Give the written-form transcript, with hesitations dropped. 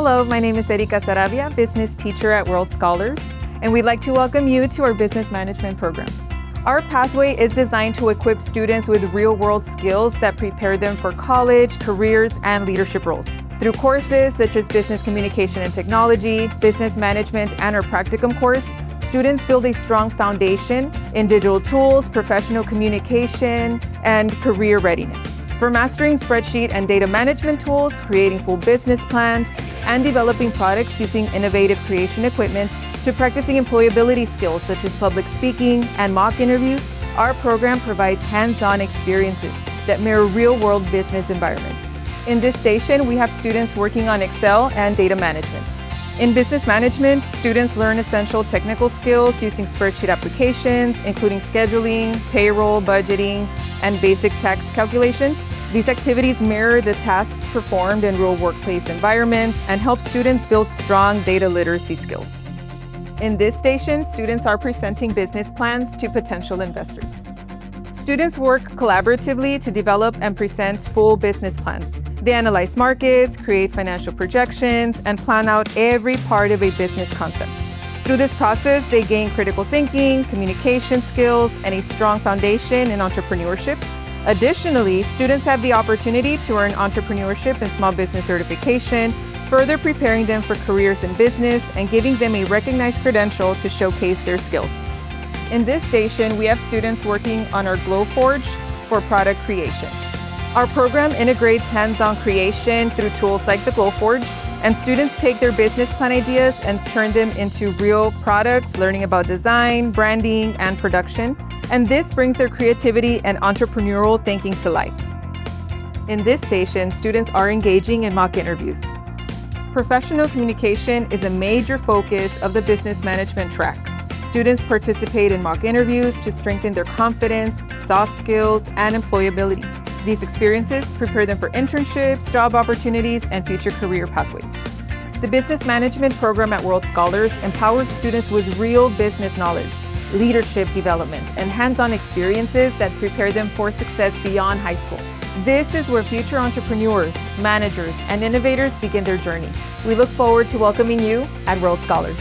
Hello, my name is Erika Saravia, business teacher at World Scholars, and we'd like to welcome you to our business management program. Our pathway is designed to equip students with real-world skills that prepare them for college, careers, and leadership roles. Through courses such as Business Communication and Technology, Business Management, and our Practicum course, students build a strong foundation in digital tools, professional communication, and career readiness. For mastering spreadsheet and data management tools, creating full business plans, and developing products using innovative creation equipment, to practicing employability skills such as public speaking and mock interviews, our program provides hands-on experiences that mirror real-world business environments. In this station, we have students working on Excel and data management. In business management, students learn essential technical skills using spreadsheet applications, including scheduling, payroll, budgeting, and basic tax calculations. These activities mirror the tasks performed in real workplace environments and help students build strong data literacy skills. In this station, students are presenting business plans to potential investors. Students work collaboratively to develop and present full business plans. They analyze markets, create financial projections, and plan out every part of a business concept. Through this process, they gain critical thinking, communication skills, and a strong foundation in entrepreneurship. Additionally, students have the opportunity to earn entrepreneurship and small business certification, further preparing them for careers in business and giving them a recognized credential to showcase their skills. In this station, we have students working on our Glowforge for product creation. Our program integrates hands-on creation through tools like the Glowforge, and students take their business plan ideas and turn them into real products, learning about design, branding, and production. And this brings their creativity and entrepreneurial thinking to life. In this station, students are engaging in mock interviews. Professional communication is a major focus of the business management track. Students participate in mock interviews to strengthen their confidence, soft skills, and employability. These experiences prepare them for internships, job opportunities, and future career pathways. The business management program at World Scholars empowers students with real business knowledge, leadership development, and hands-on experiences that prepare them for success beyond high school. This is where future entrepreneurs, managers, and innovators begin their journey. We look forward to welcoming you at World Scholars.